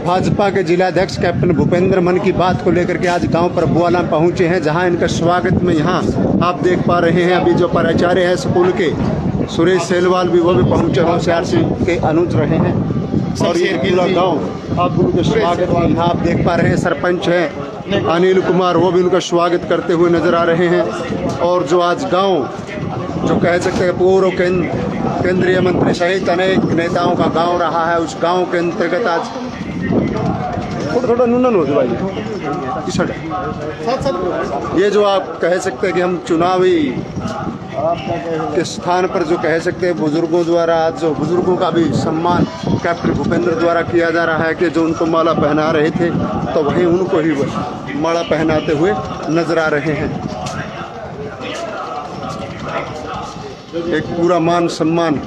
भाजपा के जिलाध्यक्ष कैप्टन भूपेंद्र मन की बात को लेकर के आज गांव पर बुआला पहुंचे हैं, जहां इनका स्वागत में यहाँ आप देख पा रहे हैं। अभी जो प्राचार्य है स्कूल के सुरेश सेलवाल भी वो भी पहुंचे, होशियारसी के अनुज रहे हैं और ये पूरा गाँव आप उनके स्वागत में यहाँ आप देख पा रहे हैं। सरपंच हैं अनिल कुमार, वो भी उनका स्वागत करते हुए नजर आ रहे हैं। और जो आज गाँव जो कह सकते हैं पूर्व केंद्रीय मंत्री सहित अनेक नेताओं का गांव रहा है, उस गांव के अंतर्गत आज थोड़ा नूनन होती भाई ये जो आप कह सकते हैं कि हम चुनावी के स्थान पर जो कह सकते हैं बुजुर्गों द्वारा आज जो बुजुर्गों का भी सम्मान कैप्टन भूपेंद्र द्वारा किया जा रहा है कि जो उनको माला पहना रहे थे तो वहीं उनको ही माला पहनाते हुए नजर आ रहे हैं। एक पूरा मान सम्मान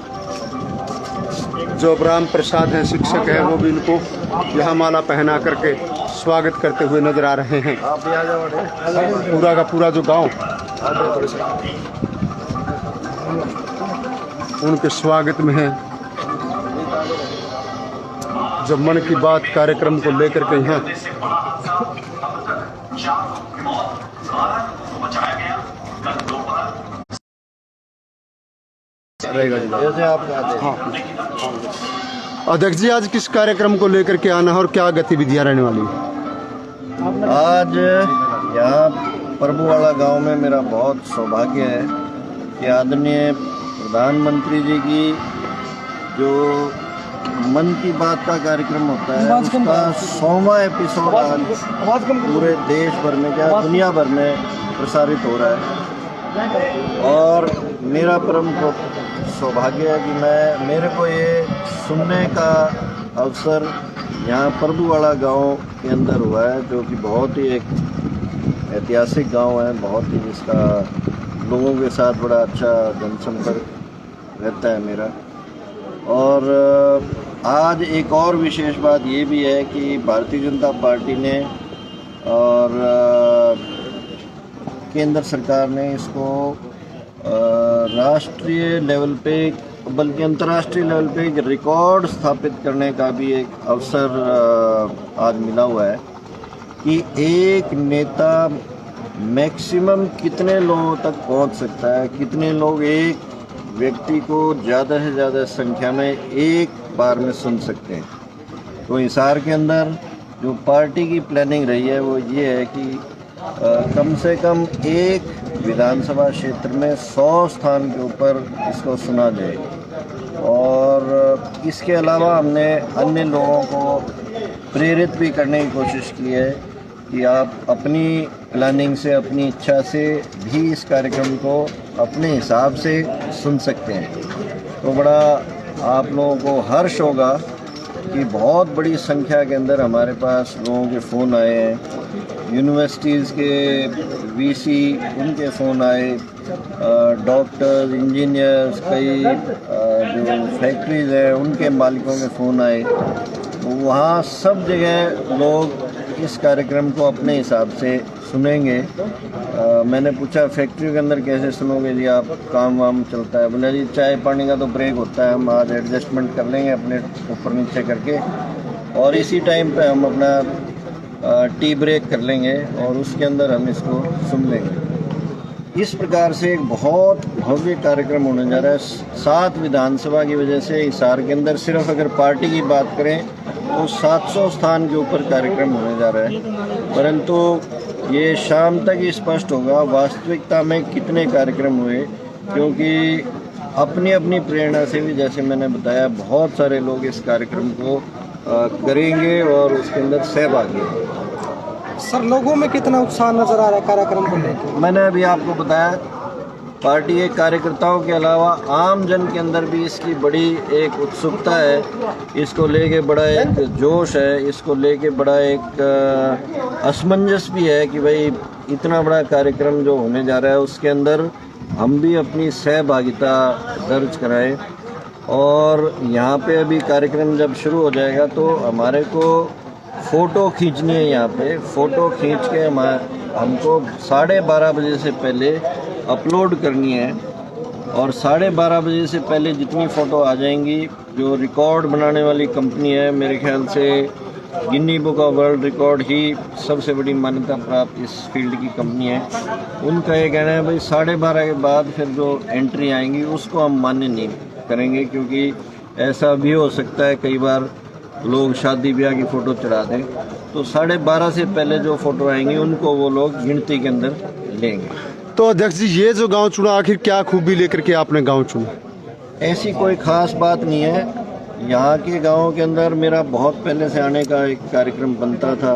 जो राम प्रसाद हैं शिक्षक हैं वो भी इनको यहाँ माला पहना करके स्वागत करते हुए नजर आ रहे हैं। पूरा का पूरा जो गांव उनके स्वागत में है। जो मन की बात कार्यक्रम को लेकर के यहाँ अध्यक्ष जी आज किस कार्यक्रम को लेकर के आना है और क्या गतिविधियां रहने वाली है? आज यहाँ प्रभुवाड़ा गांव में मेरा बहुत सौभाग्य है कि आदरणीय प्रधानमंत्री जी की जो मन की बात का कार्यक्रम होता है उसका 100वां एपिसोड आज पूरे देश भर में क्या दुनिया भर में प्रसारित हो रहा है। और मेरा परम सौभाग्य है कि मेरे को ये सुनने का अवसर यहाँ प्रभुवाड़ा गांव के अंदर हुआ है, जो कि बहुत ही एक ऐतिहासिक गांव है, बहुत ही जिसका लोगों के साथ बड़ा अच्छा जनसंपर्क रहता है मेरा। और आज एक और विशेष बात ये भी है कि भारतीय जनता पार्टी ने और केंद्र सरकार ने इसको राष्ट्रीय लेवल पे बल्कि अंतर्राष्ट्रीय लेवल पे एक रिकॉर्ड स्थापित करने का भी एक अवसर आज मिला हुआ है कि एक नेता मैक्सिमम कितने लोगों तक पहुंच सकता है, कितने लोग एक व्यक्ति को ज़्यादा से ज़्यादा संख्या में एक बार में सुन सकते हैं। तो हिसार के अंदर जो पार्टी की प्लानिंग रही है वो ये है कि कम से कम एक विधानसभा क्षेत्र में 100 स्थान के ऊपर इसको सुना जाए। और इसके अलावा हमने अन्य लोगों को प्रेरित भी करने की कोशिश की है कि आप अपनी प्लानिंग से अपनी इच्छा से भी इस कार्यक्रम को अपने हिसाब से सुन सकते हैं। तो बड़ा आप लोगों को हर्ष होगा कि बहुत बड़ी संख्या के अंदर हमारे पास लोगों के फ़ोन आए हैं, यूनिवर्सिटीज़ के वीसी उनके फ़ोन आए, डॉक्टर्स, इंजीनियर्स, कई जो फैक्ट्रीज़ हैं उनके मालिकों के फ़ोन आए। तो वहाँ सब जगह लोग इस कार्यक्रम को अपने हिसाब से सुनेंगे। मैंने पूछा फैक्ट्री के अंदर कैसे सुनोगे जी, आप काम वाम चलता है? बोला जी चाय पानी का तो ब्रेक होता है, हम आज एडजस्टमेंट कर लेंगे अपने ऊपर नीचे करके, और इसी टाइम पे हम अपना टी ब्रेक कर लेंगे और उसके अंदर हम इसको सुन लेंगे। इस प्रकार से एक बहुत भव्य कार्यक्रम होने जा रहा है। 7 विधानसभा की वजह से हिसार के अंदर सिर्फ अगर पार्टी की बात करें तो 700 स्थान के ऊपर कार्यक्रम होने जा रहा है। परंतु ये शाम तक ही स्पष्ट होगा वास्तविकता में कितने कार्यक्रम हुए, क्योंकि अपनी अपनी प्रेरणा से भी जैसे मैंने बताया बहुत सारे लोग इस कार्यक्रम को करेंगे और उसके अंदर सहभागी। सर लोगों में कितना उत्साह नजर आ रहा है कार्यक्रम को लेकर? मैंने अभी आपको बताया पार्टी के कार्यकर्ताओं के अलावा आम जन के अंदर भी इसकी बड़ी एक उत्सुकता है, इसको लेके बड़ा एक जोश है, इसको लेके बड़ा एक असमंजस भी है कि भाई इतना बड़ा कार्यक्रम जो होने जा रहा है उसके अंदर हम भी अपनी सहभागिता दर्ज कराएं। और यहाँ पे अभी कार्यक्रम जब शुरू हो जाएगा तो हमारे को फ़ोटो खींचनी है। यहाँ पे फ़ोटो खींच के हमको 12:30 बजे से पहले अपलोड करनी है और 12:30 बजे से पहले जितनी फ़ोटो आ जाएंगी, जो रिकॉर्ड बनाने वाली कंपनी है, मेरे ख्याल से गिनी बुक ऑफ वर्ल्ड रिकॉर्ड ही सबसे बड़ी मान्यता प्राप्त इस फील्ड की कंपनी है, उनका ये कहना है भाई 12:30 के बाद फिर जो एंट्री आएंगी उसको हम मान्य नहीं करेंगे, क्योंकि ऐसा भी हो सकता है कई बार लोग शादी ब्याह की फ़ोटो चढ़ा दें, तो 12:30 से पहले जो फ़ोटो आएंगी उनको वो लोग गिनती के अंदर लेंगे। तो अध्यक्ष जी, ये जो गांव चुना, आखिर क्या खूबी लेकर के आपने गांव चुना? ऐसी कोई ख़ास बात नहीं है। यहाँ के गाँव के अंदर मेरा बहुत पहले से आने का एक कार्यक्रम बनता था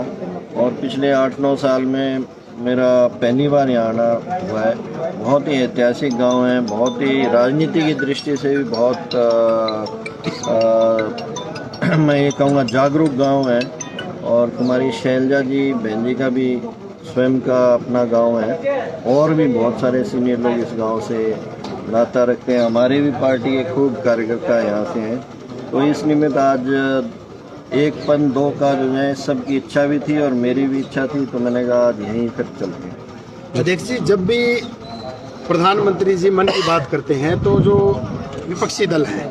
और पिछले 8-9 साल में मेरा पहली बार यहाँ आना हुआ है। बहुत ही ऐतिहासिक गांव है, बहुत ही राजनीति की दृष्टि से भी बहुत मैं ये कहूँगा जागरूक गांव है। और कुमारी शैलजा जी बहन जी का भी स्वयं का अपना गांव है, और भी बहुत सारे सीनियर लोग इस गांव से नाता रखते हैं। हमारी भी पार्टी के खूब कार्यकर्ता यहाँ से हैं, तो इस निमित्त आज एक पन दो का जो है सबकी इच्छा भी थी और मेरी भी इच्छा थी, तो मैंने कहा आज यहीं फिर चलते हैं। अध्यक्ष जी, जब भी प्रधानमंत्री जी मन की बात करते हैं तो जो विपक्षी दल है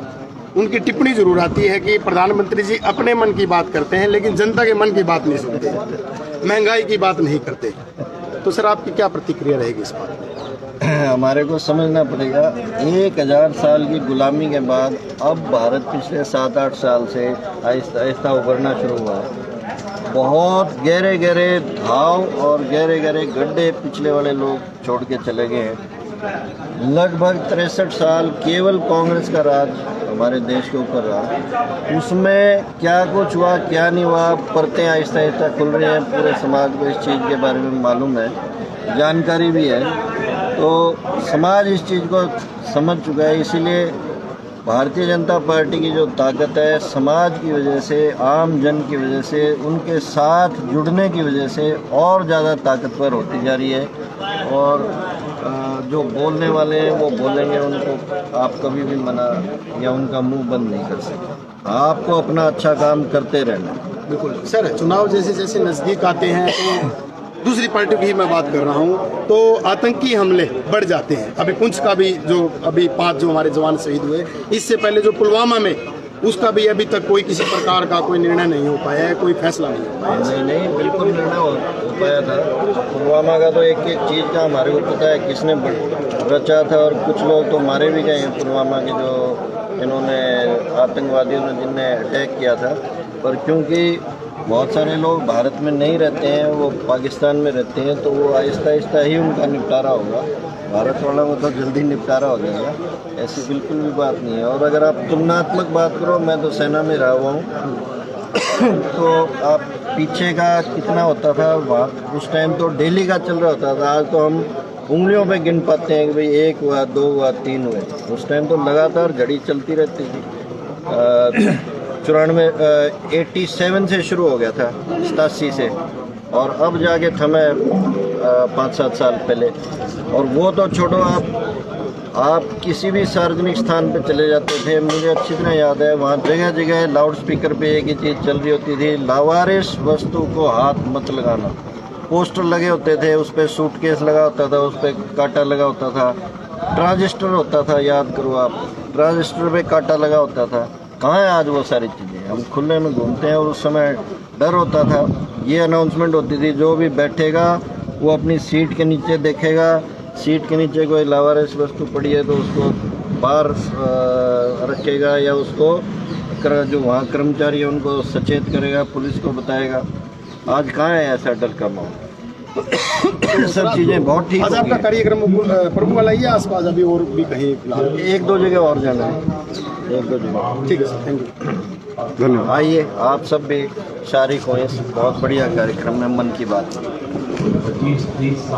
उनकी टिप्पणी जरूर आती है कि प्रधानमंत्री जी अपने मन की बात करते हैं लेकिन जनता के मन की बात नहीं सुनते, महंगाई की बात नहीं करते। तो सर, आपकी क्या प्रतिक्रिया रहेगी इस बात में? हमारे को समझना पड़ेगा, 1000 साल की गुलामी के बाद अब भारत पिछले 7-8 साल से आहिस्ता आहिस्ता उभरना शुरू हुआ है। बहुत गहरे गहरे घाव और गहरे गहरे गड्ढे पिछले वाले लोग छोड़ के चले गए हैं। लगभग 63 साल केवल कांग्रेस का राज हमारे देश के ऊपर रहा। उसमें क्या कुछ हुआ क्या नहीं हुआ, परतें आहिस्ता आहिस्ता खुल रही हैं। पूरे समाज को इस चीज़ के बारे में मालूम है, जानकारी भी है, तो समाज इस चीज़ को समझ चुका है। इसीलिए भारतीय जनता पार्टी की जो ताकत है, समाज की वजह से, आम जन की वजह से, उनके साथ जुड़ने की वजह से और ज़्यादा ताकतवर होती जा रही है। और जो बोलने वाले हैं वो बोलेंगे, उनको आप कभी भी मना या उनका मुंह बंद नहीं कर सकते। आपको अपना अच्छा काम करते रहना। बिल्कुल सर, चुनाव जैसे जैसे नज़दीक आते हैं तो दूसरी पार्टी की ही मैं बात कर रहा हूँ, तो आतंकी हमले बढ़ जाते हैं। अभी पुंछ का भी जो अभी 5 जो हमारे जवान शहीद हुए, इससे पहले जो पुलवामा में, उसका भी अभी तक कोई किसी प्रकार का कोई निर्णय नहीं हो पाया है, कोई फैसला नहीं हो पाया। नहीं, बिल्कुल निर्णय हो पाया था। पुलवामा का तो एक एक चीज़ का हमारे को पता है किसने रचा था, और कुछ लोग तो मारे भी गए हैं पुलवामा के, जो इन्होंने आतंकवादियों ने जिनने अटैक किया था। पर क्योंकि बहुत सारे लोग भारत में नहीं रहते हैं, वो पाकिस्तान में रहते हैं, तो वो आहिस्ता आहिस्ता ही उनका निपटारा होगा। भारत वाला वो तो जल्दी निपटारा हो जाएगा, ऐसी बिल्कुल भी बात नहीं है। और अगर आप तुलनात्मक बात करो, मैं तो सेना में रहा हुआ हूँ, तो आप पीछे का कितना होता था वहाँ, उस टाइम तो डेली का चल रहा होता था। आज तो हम उंगलियों पे गिन पाते हैं कि भाई 1 हुआ, 2 हुआ, 3 हुए। उस टाइम तो लगातार घड़ी चलती रहती थी। 87 से शुरू हो गया था, 87 से, और अब जाके थमे 5-7 साल पहले। और वो तो छोड़ो, आप किसी भी सार्वजनिक स्थान पे चले जाते थे, मुझे अच्छी तरह याद है, वहाँ जगह जगह लाउड स्पीकर पे एक ही चीज़ चल रही होती थी, लावारिस वस्तु को हाथ मत लगाना। पोस्टर लगे होते थे, उस पर सूटकेस लगा होता था, उस पर कांटा लगा होता था, ट्रांजिस्टर होता था, याद करो आप, ट्रांजिस्टर पे कांटा लगा होता था। कहाँ है आज वो सारी चीज़ें? हम खुले में घूमते हैं। और उस समय डर होता था, ये अनाउंसमेंट होती थी, जो भी बैठेगा वो अपनी सीट के नीचे देखेगा, सीट के नीचे कोई लावारिस वस्तु पड़ी है तो उसको बाहर रखेगा, या उसको जो वहाँ कर्मचारी है उनको सचेत करेगा, पुलिस को बताएगा। आज कहाँ है ऐसा डर का माहौल? सब चीज़ें बहुत ठीक। आज आपका कार्यक्रम प्रभु वाला ही है आसपास, अभी और भी कहीं फिलहाल? 1-2 जगह और जाना है, 1-2 जगह। ठीक है सर, थैंक यू, धन्यवाद। आइए आप सब भी शारिक हो इस बहुत बढ़िया कार्यक्रम में, मन की बात।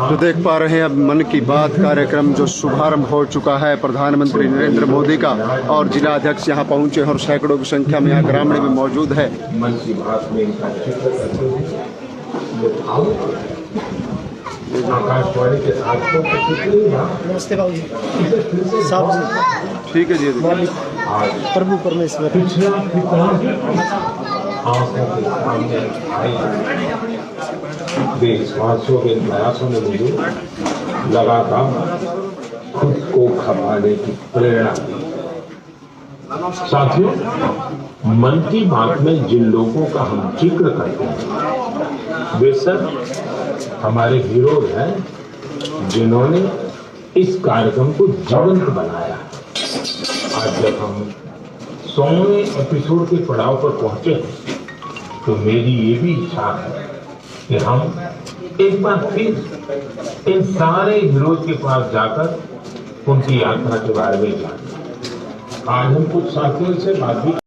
तो देख पा रहे हैं अब मन की बात कार्यक्रम जो शुभारंभ हो चुका है प्रधानमंत्री नरेंद्र मोदी का, और जिला अध्यक्ष यहाँ पहुँचे और सैकड़ों की संख्या में यहाँ ग्रामीण भी मौजूद है। मन की बात में इनका जिक्र करते हुए आकाशवाणी के साथ नमस्ते बाबू जी, साहब जी, ठीक है जी। प्रभु परमेश्वर, पिछला आंखों के सामने आई देशवासियों के प्रयासों ने मुझे लगातार खुद को खपाने की प्रेरणा दी। साथियों, मन की बात में जिन लोगों का हम जिक्र करते हैं वे सब हमारे हीरो हैं, जिन्होंने इस कार्यक्रम को जीवंत बनाया। आज जब हम 100वें एपिसोड के पड़ाव पर पहुंचे हैं तो मेरी ये भी इच्छा है कि हम एक बार फिर इन सारे हीरोज के पास जाकर उनकी यात्रा के बारे में जानें। आज हम कुछ साथियों से बात भी